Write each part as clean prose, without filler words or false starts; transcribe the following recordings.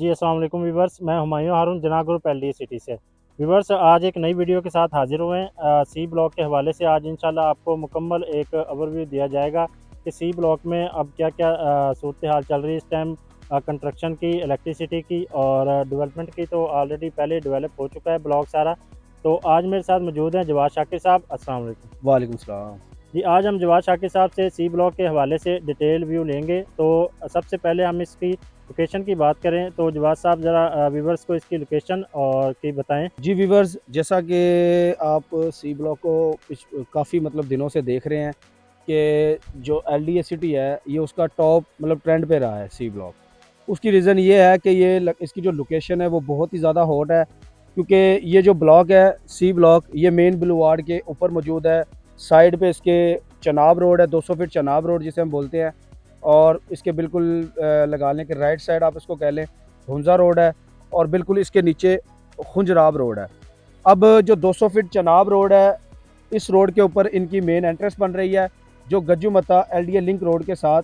जी अस्सलाम वालेकुम वीवर्स, मैं हुमायूं हारून जना ग्रुप एलडी सिटी से। वीवर्स, आज एक नई वीडियो के साथ हाजिर हुए हैं। सी ब्लॉक के हवाले से आज इंशाल्लाह आपको मुकम्मल एक ओवरव्यू दिया जाएगा कि सी ब्लॉक में अब क्या क्या सूरत हाल चल रही है इस टाइम, कंस्ट्रक्शन की, इलेक्ट्रिसिटी की और डेवलपमेंट की। तो ऑलरेडी पहले डेवलप हो चुका है ब्लॉक सारा। तो आज मेरे साथ मौजूद हैं जवाद शाकिर साहब। अस्सलाम वालेकुम। वालेकुम सलाम। जी, आज हम जवाद शाकिर साहब से सी ब्लॉक के हवाले से डिटेल व्यू लेंगे। तो सबसे पहले हम इसकी लोकेशन की बात करें तो जवाद साहब ज़रा व्यूवर्स को इसकी लोकेशन और की बताएं। जी वीवर्स, जैसा कि आप सी ब्लॉक को काफ़ी मतलब दिनों से देख रहे हैं कि जो एलडीए सिटी है ये उसका टॉप मतलब ट्रेंड पे रहा है सी ब्लॉक। उसकी रीज़न ये है कि इसकी जो लोकेशन है वो बहुत ही ज़्यादा हॉट है, क्योंकि ये जो ब्लॉक है सी ब्लॉक ये मेन बुलवार्ड के ऊपर मौजूद है। साइड पे इसके चनाब रोड है, 200 फीट चनाब रोड जिसे हम बोलते हैं, और इसके बिल्कुल लगाने के राइट साइड आप इसको कह लें हुंजा रोड है, और बिल्कुल इसके नीचे खुंजराब रोड है। अब जो 200 फीट चनाब रोड है, इस रोड के ऊपर इनकी मेन एंट्रेंस बन रही है, जो गज्जू मता एलडीए लिंक रोड के साथ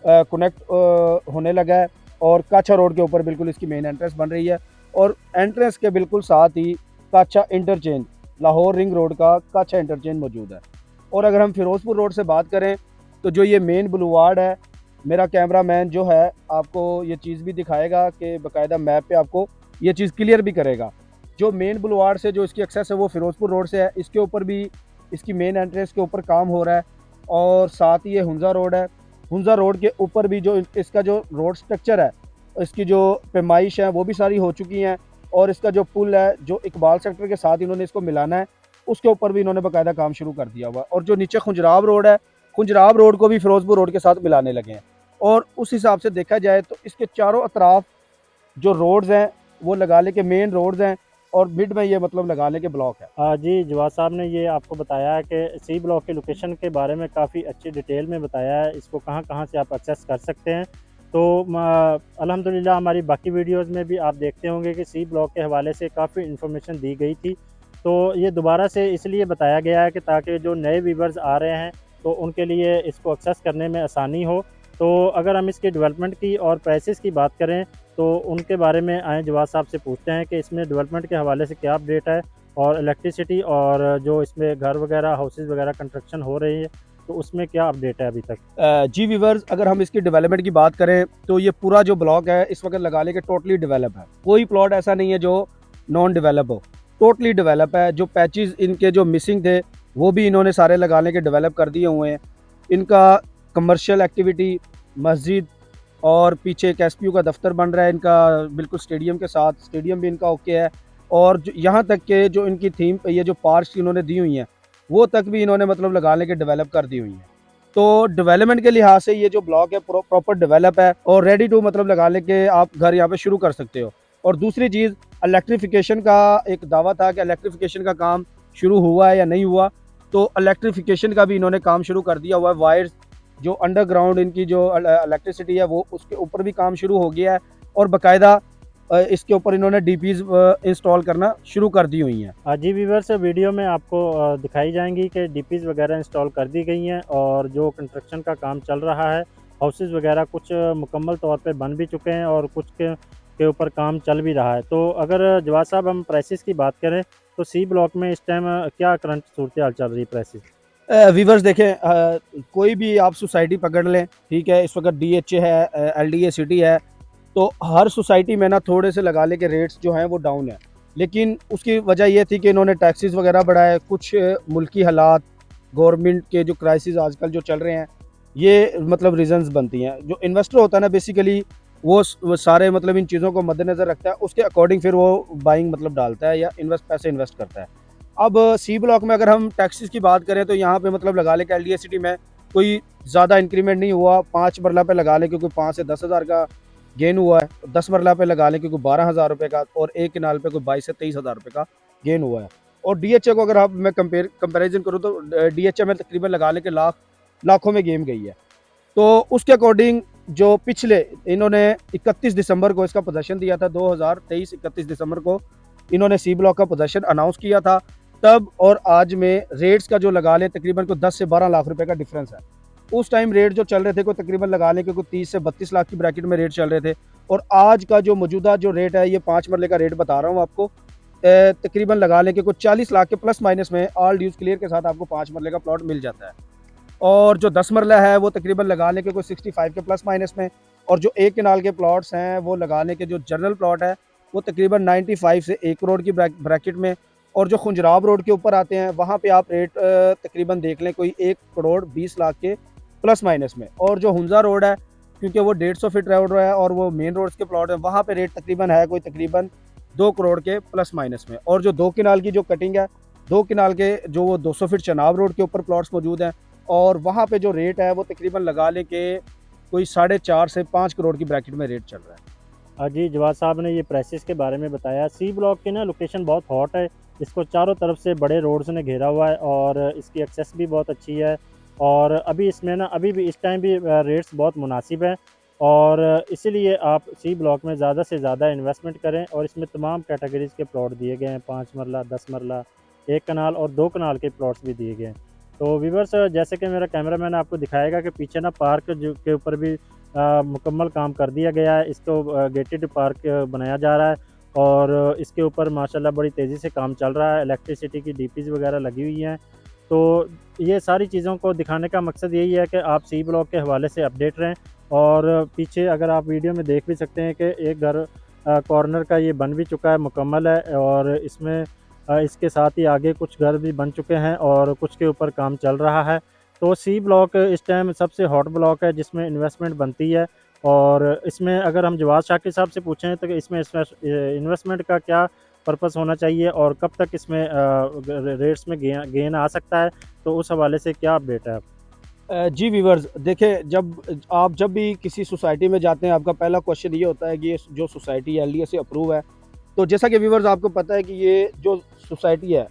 कनेक्ट होने लगा है, और काछा रोड के ऊपर बिल्कुल इसकी मेन एंट्रेंस बन रही है। और एंट्रेंस के बिल्कुल साथ ही काछा इंटरचेंज, लाहौर रिंग रोड का काछा इंटरचेंज मौजूद है। और अगर हम फिरोजपुर रोड से बात करें तो जो ये मेन बुलवार्ड है, मेरा कैमरा मैन जो है आपको ये चीज़ भी दिखाएगा कि बाकायदा मैप पे आपको ये चीज़ क्लियर भी करेगा। जो मेन बुलवार्ड से जो इसकी एक्सेस है वो फिरोजपुर रोड से है, इसके ऊपर भी इसकी मेन एंट्रेंस के ऊपर काम हो रहा है। और साथ ही ये हुंजा रोड है, हुंजा रोड के ऊपर भी जो इसका जो रोड स्ट्रक्चर है, इसकी जो पैमाइश है वो भी सारी हो चुकी हैं। और इसका जो पुल है जो इकबाल सेक्टर के साथ इन्होंने इसको मिलाना है, उसके ऊपर भी इन्होंने बाकायदा काम शुरू कर दिया हुआ है। और जो नीचे खुंजराब रोड है, खुंजराब रोड को भी फिरोजपुर रोड के साथ मिलाने लगे हैं। और उस हिसाब से देखा जाए तो इसके चारों अतराफ जो रोड्स हैं वो लगाले के मेन रोड्स हैं, और मिड में ये मतलब लगाले के ब्लॉक है। जी, जवाद साहब ने ये आपको बताया है कि सी ब्लॉक की लोकेशन के बारे में काफ़ी अच्छी डिटेल में बताया है, इसको कहाँ कहाँ से आप एक्सेस कर सकते हैं। तो अल्हम्दुलिल्लाह हमारी बाकी वीडियोज़ में भी आप देखते होंगे कि सी ब्लॉक के हवाले से काफ़ी इन्फॉर्मेशन दी गई थी। तो ये दोबारा से इसलिए बताया गया है कि ताकि जो नए व्यूवर्स आ रहे हैं तो उनके लिए इसको एक्सेस करने में आसानी हो। तो अगर हम इसकी डेवलपमेंट की और प्राइसेस की बात करें तो उनके बारे में आए जवाद साहब से पूछते हैं कि इसमें डेवलपमेंट के हवाले से क्या अपडेट है, और इलेक्ट्रिसिटी और जो इसमें घर वगैरह हाउसेस वगैरह कंस्ट्रक्शन हो रही है तो उसमें क्या अपडेट है अभी तक। जी व्यूवर्स, अगर हम इसकी डेवलपमेंट की बात करें तो ये पूरा जो ब्लॉक है इस वक्त लगाले के टोटली डेवलप है। कोई प्लॉट ऐसा नहीं है जो नॉन डेवलप हो, टोटली डेवलप है। जो पैचेस इनके जो मिसिंग थे वो भी इन्होंने सारे लगाने के डेवलप कर दिए हुए हैं। इनका कमर्शियल एक्टिविटी, मस्जिद, और पीछे एक एसपीयू का दफ्तर बन रहा है इनका बिल्कुल स्टेडियम के साथ, स्टेडियम भी इनका ओके है। और यहाँ तक के जो इनकी थीम ये जो पार्क्स इन्होंने दी हुई हैं वो तक भी इन्होंने मतलब लगाने के डेवलप कर दी हुई हैं। तो डेवलपमेंट के लिहाज से ये जो ब्लॉक है प्रॉपर डेवलप है, और रेडी टू मतलब लगा ले के आप घर यहाँ पे शुरू कर सकते हो। और दूसरी चीज़, इलेक्ट्रिफिकेशन का एक दावा था कि इलेक्ट्रिफिकेशन का काम शुरू हुआ है या नहीं हुआ, तो इलेक्ट्रिफिकेशन का भी इन्होंने काम शुरू कर दिया हुआ है। वायर्स जो अंडरग्राउंड इनकी जो इलेक्ट्रिसिटी है वो उसके ऊपर भी काम शुरू हो गया है, और बाकायदा इसके ऊपर इन्होंने डीपीज इंस्टॉल करना शुरू कर दी हुई हैं। जी व्यूवर्स, वीडियो में आपको दिखाई जाएंगी कि डीपीज़ वगैरह इंस्टॉल कर दी गई हैं और जो कंस्ट्रक्शन का काम चल रहा है, हाउसेस वगैरह कुछ मुकम्मल तौर पे बन भी चुके हैं और कुछ के ऊपर काम चल भी रहा है। तो अगर जवाद साहब हम प्राइसेस की बात करें तो सी ब्लॉक में इस टाइम क्या करंट सूरत हाल चल रही है प्राइसेस। वीवर्स देखें, कोई भी आप सोसाइटी पकड़ लें, ठीक है, इस वक्त डीएचए है, एलडीए सिटी है, तो हर सोसाइटी में ना थोड़े से लगा ले के रेट्स जो हैं वो डाउन है। लेकिन उसकी वजह ये थी कि इन्होंने टैक्सेस वगैरह बढ़ाए, कुछ मुल्की हालात, गवर्नमेंट के जो क्राइसिस आजकल जो चल रहे हैं, ये मतलब रीजंस बनती हैं। जो इन्वेस्टर होता है ना बेसिकली वो सारे मतलब इन चीज़ों को मद्देनज़र रखता है, उसके अकॉर्डिंग फिर वो बाइंग मतलब डालता है या पैसे इन्वेस्ट करता है। अब सी ब्लॉक में अगर हम टैक्सेस की बात करें तो यहाँ पे मतलब लगा ले कि एलडीए सिटी में कोई ज़्यादा इंक्रीमेंट नहीं हुआ। 5 मरला पे लगा ले क्योंकि 5 से 10,000 का गेन हुआ है, 10 मरला पे लगा ले क्योंकि 12,000 रुपये का, और एक किनाल पे कोई 22 से 23,000 रुपये का गेन हुआ है। और डीएचए को अगर आप मैं कंपेरिजन करूँ तो डीएचए में तकरीबन लगा ले के लाखों में गेम गई है। तो उसके अकॉर्डिंग जो पिछले इन्होंने 31 दिसंबर को इसका पोजेशन दिया था, 2023 31 दिसंबर को इन्होंने सी ब्लॉक का पोजेशन अनाउंस किया था। तब और आज में रेट्स का जो लगा ले तकरीबन को 10 से 12 लाख रुपए का डिफरेंस है। उस टाइम रेट जो चल रहे थे कोई तकरीबन लगा लें कि कोई 30 से 32 लाख की ब्रैकेट में रेट चल रहे थे। और आज का जो मौजूदा जो रेट है, ये 5 मरले का रेट बता रहा हूँ आपको, तकरीबन लगा लें कि कुछ 40 लाख के प्लस माइनस में ऑल ड्यूज क्लियर के साथ आपको 5 मरले का प्लॉट मिल जाता है। और जो 10 मरला है वो तकरीबन लगा लें कि कोई 65 के प्लस माइनस में। और जो 1 कनाल के प्लॉट्स हैं वो लगा लें कि जो जनरल प्लॉट है वो तकरीबन 95 से 1 करोड़ की ब्रैकेट में। और जो खुंजराब रोड के ऊपर आते हैं वहाँ पे आप रेट तकरीबन देख लें कोई 1 करोड़ 20 लाख के प्लस माइनस में। और जो हुंजा रोड है, क्योंकि वो 150 फीट रोड है और वो मेन रोड्स के प्लॉट है, वहाँ पे रेट तकरीबन है कोई तकरीबन 2 करोड़ के प्लस माइनस में। और जो 2 कनाल की जो कटिंग है, 2 कनाल के जो वो 200 फीट चनाब रोड के ऊपर प्लॉट्स मौजूद हैं, और वहाँ पे जो रेट है वो तकरीबन लगा ले कि कोई 4.5 से 5 करोड़ की ब्रैकेट में रेट चल रहा है। जी, जवाद साहब ने ये प्राइसेस के बारे में बताया। सी ब्लॉक की ना लोकेशन बहुत हॉट है, इसको चारों तरफ से बड़े रोड्स ने घेरा हुआ है और इसकी एक्सेस भी बहुत अच्छी है। और अभी इसमें ना अभी भी इस टाइम भी रेट्स बहुत मुनासिब हैं और इसीलिए आप सी ब्लॉक में ज़्यादा से ज़्यादा इन्वेस्टमेंट करें। और इसमें तमाम कैटेगरीज़ के प्लॉट दिए गए हैं, 5 मरला, 10 मरला, 1 कनाल और 2 कनाल के प्लॉट्स भी दिए गए हैं। तो व्यूअर्स, जैसे कि मेरा कैमरामैन आपको दिखाएगा कि पीछे ना पार्क जो के ऊपर भी मुकम्मल काम कर दिया गया है। इसको गेटेड पार्क बनाया जा रहा है और इसके ऊपर माशाल्लाह बड़ी तेज़ी से काम चल रहा है। इलेक्ट्रिसिटी की डीपीज़ वगैरह लगी हुई हैं। तो ये सारी चीज़ों को दिखाने का मकसद यही है कि आप सी ब्लॉक के हवाले से अपडेट रहें। और पीछे अगर आप वीडियो में देख भी सकते हैं कि एक घर कॉर्नर का ये बन भी चुका है, मुकम्मल है। और इसमें इसके साथ ही आगे कुछ घर भी बन चुके हैं और कुछ के ऊपर काम चल रहा है। तो सी ब्लॉक इस टाइम सबसे हॉट ब्लॉक है जिसमें इन्वेस्टमेंट बनती है। और इसमें अगर हम जवाद शाकिर साहब से पूछें तो कि इसमें इन्वेस्टमेंट का क्या पर्पस होना चाहिए और कब तक इसमें रेट्स में गेन आ सकता है, तो उस हवाले से क्या अपडेट है आप? जी व्यूवर्स, देखिए, जब भी किसी सोसाइटी में जाते हैं, आपका पहला क्वेश्चन ये होता है कि ये जो सोसाइटी एलडीए से अप्रूव है। तो जैसा कि व्यूवर्स आपको पता है कि ये जो सोसाइटी है,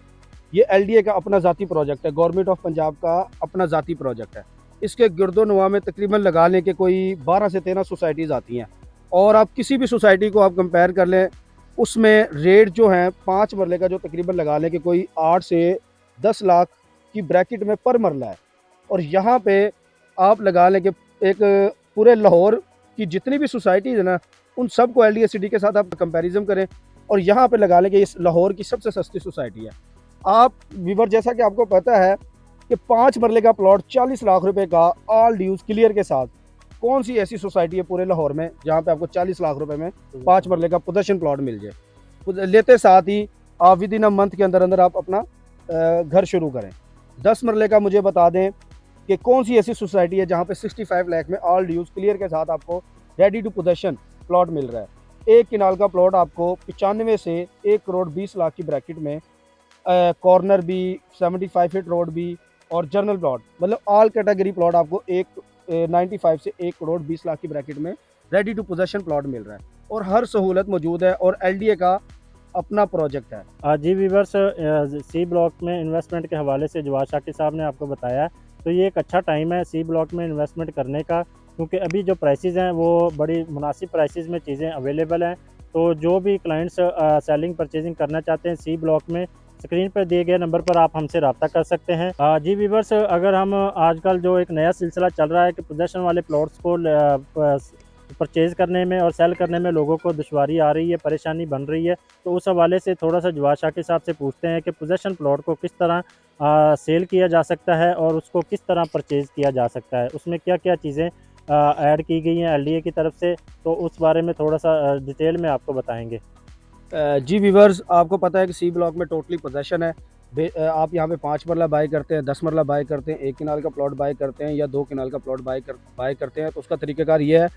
ये एलडीए का अपना ज़ाती प्रोजेक्ट है, गवर्नमेंट ऑफ पंजाब का अपना ज़ाती प्रोजेक्ट है। इसके गिरदोनवा में तकरीबन लगा लें कि कोई 12 से 13 सोसाइटीज़ आती हैं। और आप किसी भी सोसाइटी को आप कंपेयर कर लें, उसमें रेट जो हैं 5 मरले का जो तकरीबन लगा लें कि कोई 8 से 10 लाख की ब्रैकेट में पर मरला है। और यहाँ पे आप लगा लें कि एक पूरे लाहौर की जितनी भी सोसाइटीज़ है ना, उन सबको एलडीए सिटी के साथ आप कंपैरिजन करें, और यहाँ पे लगा लें कि इस लाहौर की सबसे सस्ती सोसाइटी है। आप व्यूवर, जैसा कि आपको पता है कि 5 मरले का प्लॉट 40 लाख रुपए का ऑल ड्यूज क्लियर के साथ, कौन सी ऐसी सोसाइटी है पूरे लाहौर में जहाँ पे आपको 40 लाख रुपए में 5 मरले का पोजेशन प्लॉट मिल जाए। लेते साथ ही आप विद इन अ मंथ के अंदर अंदर आप अपना घर शुरू करें। 10 मरले का मुझे बता दें कि कौन सी ऐसी सोसाइटी है जहाँ पे 65 लाख में ऑल ड्यूज क्लियर के साथ आपको रेडी टू पोजेशन प्लॉट मिल रहा है। 1 किनाल का प्लॉट आपको 95 से 1 करोड़ 20 लाख की ब्रैकेट में, कॉर्नर भी, 75 फीट रोड भी, और जनरल प्लॉट, मतलब ऑल कैटेगरी प्लॉट आपको 95 से 1 करोड़ 20 लाख की ब्रैकेट में रेडी टू पोजेशन प्लॉट मिल रहा है। और हर सहूलत मौजूद है और एलडीए का अपना प्रोजेक्ट है। जी व्यूवर्स, सी ब्लॉक में इन्वेस्टमेंट के हवाले से जवाद शाकिर साहब ने आपको बताया। तो ये एक अच्छा टाइम है सी ब्लॉक में इन्वेस्टमेंट करने का, क्योंकि अभी जो प्राइसेस हैं वो बड़ी मुनासिब प्राइसेस में चीज़ें अवेलेबल हैं। तो जो भी क्लाइंट्स सेलिंग परचेजिंग करना चाहते हैं सी ब्लॉक में, स्क्रीन पर दिए गए नंबर पर आप हमसे रब्ता कर सकते हैं। जी व्यूवर्स, अगर हम आजकल जो एक नया सिलसिला चल रहा है कि पोजेसन वाले प्लॉट्स को परचेज़ करने में और सेल करने में लोगों को दुश्वारी आ रही है, परेशानी बन रही है, तो उस हवाले से थोड़ा सा जवाद शाकिर साहब से पूछते हैं कि पोजेसन प्लॉट को किस तरह सेल किया जा सकता है और उसको किस तरह परचेज़ किया जा सकता है, उसमें क्या क्या चीज़ें ऐड की गई हैं एलडीए की तरफ से, तो उस बारे में थोड़ा सा डिटेल में आपको बताएंगे। जी व्यूवर्स, आपको पता है कि सी ब्लॉक में टोटली पोजेसन है। आप यहाँ पे 5 मरला बाय करते हैं, 10 मरला बाय करते हैं, 1 किनाल का प्लॉट बाय करते हैं या 2 किनाल का प्लॉट बाय करते हैं, तो उसका तरीक़ाकार ये है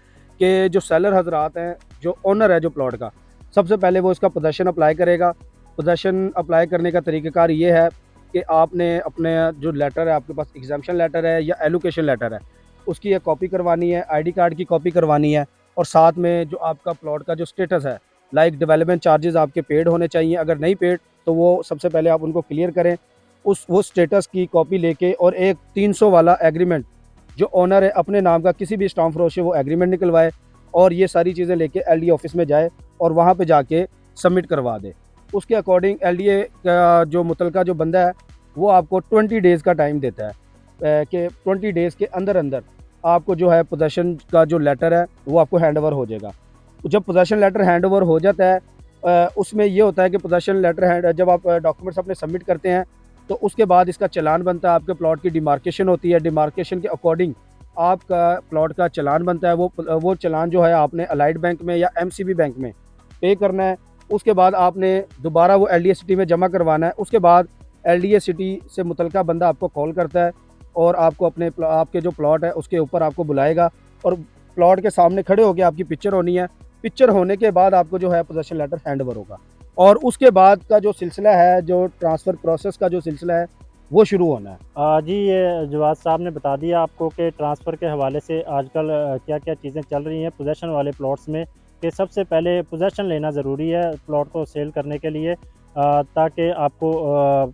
कि जो सेलर हजरात हैं, जो ओनर है जो प्लॉट का, सबसे पहले वो इसका पोजेसन अप्लाई करेगा। पोजेसन अप्लाई करने का तरीक़ाकार ये है कि आपने अपने जो लेटर है, आपके पास एग्जाम्पशन लेटर है या एलोकेशन लेटर है, उसकी एक कॉपी करवानी है, आईडी कार्ड की कॉपी करवानी है, और साथ में जो आपका प्लॉट का जो स्टेटस है, लाइक डेवलपमेंट चार्जेस आपके पेड होने चाहिए। अगर नहीं पेड तो वो सबसे पहले आप उनको क्लियर करें। वो स्टेटस की कॉपी लेके और एक 300 वाला एग्रीमेंट जो ओनर है अपने नाम का किसी भी स्टाम्प फरोश से वो एग्रीमेंट निकलवाए, और ये सारी चीज़ें लेके एलडीए ऑफिस में जाए और वहाँ पे जाके सबमिट करवा दे। उसके अकॉर्डिंग एलडीए का जो मुतलका जो बंदा है वो आपको 20 डेज़ का टाइम देता है। कि 20 डेज़ के अंदर अंदर आपको जो है पोजेसन का जो लेटर है वो आपको हैंड ओवर हो जाएगा। जब पोजेसन लेटर हैंड ओवर हो जाता है उसमें ये होता है कि पोजेसन लेटर हैंड जब आप डॉक्यूमेंट्स अपने सबमिट करते हैं तो उसके बाद इसका चालान बनता है, आपके प्लॉट की डिमार्केशन होती है, डिमार्केशन के अकॉर्डिंग आपका प्लॉट का चालान बनता है। वो चालान जो है आपने अलाइड बैंक में या एमसीबी बैंक में पे करना है। उसके बाद आपने दोबारा वो एलडीए सिटी में जमा करवाना है। उसके बाद एलडीए सिटी से मुतलका बंदा आपको कॉल करता है और आपको आपके जो प्लॉट है उसके ऊपर आपको बुलाएगा और प्लॉट के सामने खड़े होकर आपकी पिक्चर होनी है। पिक्चर होने के बाद आपको जो है पोजेसन लेटर हैंड ओवर होगा और उसके बाद का जो सिलसिला है, जो ट्रांसफ़र प्रोसेस का जो सिलसिला है वो शुरू होना है। जी, ये जवाद साहब ने बता दिया आपको कि ट्रांसफ़र के हवाले से आजकल क्या-क्या चीज़ें चल रही हैं पोज़ेशन वाले प्लॉट्स में, कि सबसे पहले पोज़ेशन लेना ज़रूरी है प्लॉट को सेल करने के लिए, ताकि आपको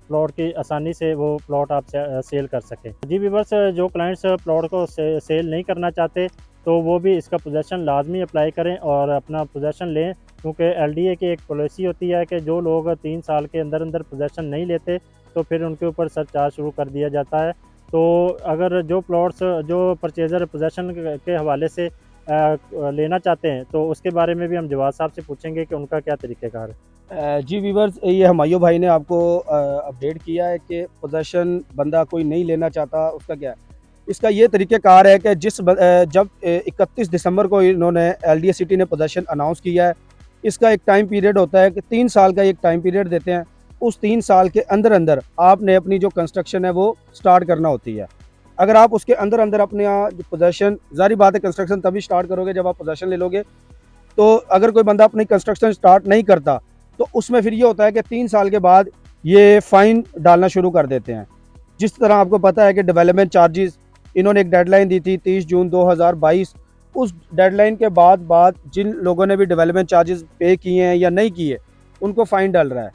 प्लॉट की आसानी से वो प्लॉट आप सेल कर सकें। जी व्यूअर्स, जो क्लाइंट्स प्लॉट को सेल नहीं करना चाहते, तो वो भी इसका पोज़ेशन लाज़मी अप्लाई करें और अपना पोज़ेशन लें, क्योंकि एलडीए की एक पॉलिसी होती है कि जो लोग 3 साल के अंदर-अंदर पोज़ेशन नहीं लेते, तो फिर उनके ऊपर सरचार्ज शुरू कर दिया जाता है। तो अगर जो प्लॉट्स जो परचेज़र पोज़ेशन के हवाले से लेना चाहते हैं, तो उसके बारे में भी हम जवाद साहब से पूछेंगे कि उनका क्या तरीक़ेकार है। जी व्यूअर्स, ये हुमायूं भाई ने आपको अपडेट किया है कि पोजेसन बंदा कोई नहीं लेना चाहता, उसका क्या है? इसका ये तरीक़ेकार है कि जब 31 दिसंबर को इन्होंने एलडीए सिटी ने पोजेसन अनाउंस किया है, इसका एक टाइम पीरियड होता है कि 3 साल का एक टाइम पीरियड देते हैं। उस 3 साल के अंदर अंदर आपने अपनी जो कंस्ट्रक्शन है वो स्टार्ट करना होती है। अगर आप उसके अंदर अंदर अपने जो पोजेसन, ज़ाहिर बात है कंस्ट्रक्शन तभी स्टार्ट करोगे जब आप पोजेसन ले लोगे। तो अगर कोई बंदा अपनी कंस्ट्रक्शन स्टार्ट नहीं करता तो उसमें फिर ये होता है कि 3 साल के बाद ये फ़ाइन डालना शुरू कर देते हैं। जिस तरह आपको पता है कि डेवलपमेंट चार्जेस इन्होंने एक डेडलाइन दी थी 30 जून 2022। उस डेडलाइन के बाद जिन लोगों ने भी डेवलपमेंट चार्जेस पे किए हैं या नहीं किए, उनको फ़ाइन डल रहा है।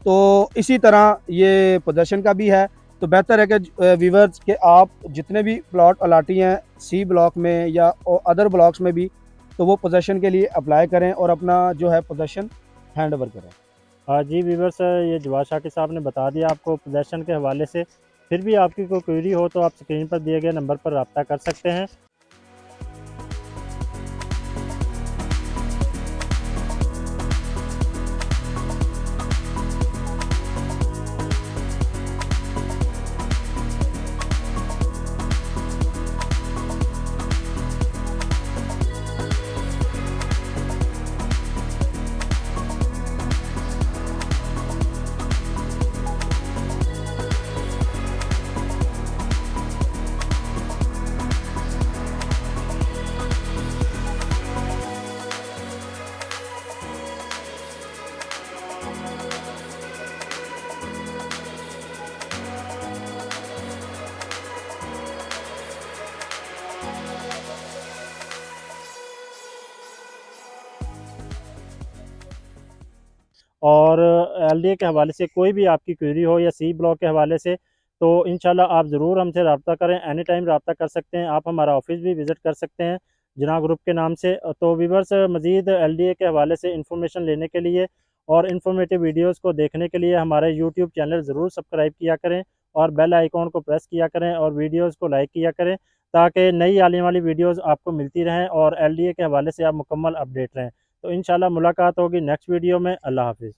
तो इसी तरह ये पोजेसन का भी है। तो बेहतर है कि व्यूअर्स कि आप जितने भी प्लॉट अलाटी हैं सी ब्लॉक में या अदर ब्लॉक्स में भी, तो वो पोजेसन के लिए अप्लाई करें और अपना जो है पोजेसन हैंड ओवर करें। जी व्यूअर्स, ये जवाद शाकिर साहब ने बता दिया आपको पोज़ेशन के हवाले से। फिर भी आपकी कोई क्वेरी हो तो आप स्क्रीन पर दिए गए नंबर पर रब्ता कर सकते हैं। और एलडीए के हवाले से कोई भी आपकी क्वेरी हो या सी ब्लॉक के हवाले से, तो इंशाल्लाह आप ज़रूर हमसे रब्ता करें, एनी टाइम रब्ता कर सकते हैं। आप हमारा ऑफ़िस भी विज़िट कर सकते हैं जना ग्रुप के नाम से। तो व्यूअर्स, मज़ीद एलडीए के हवाले से इन्फॉर्मेशन लेने के लिए और इन्फॉर्मेटिव वीडियोज़ को देखने के लिए हमारे यूट्यूब चैनल ज़रूर सब्सक्राइब किया करें और बेल आइकॉन को प्रेस किया करें और वीडियोज़ को लाइक किया करें, ताकि नई आने वाली वीडियोज़ आपको मिलती रहें और एलडीए के हवाले से आप मुकम्मल अपडेट रहें। तो इंशाल्लाह मुलाकात होगी नेक्स्ट वीडियो में। अल्लाह हाफ़िज़।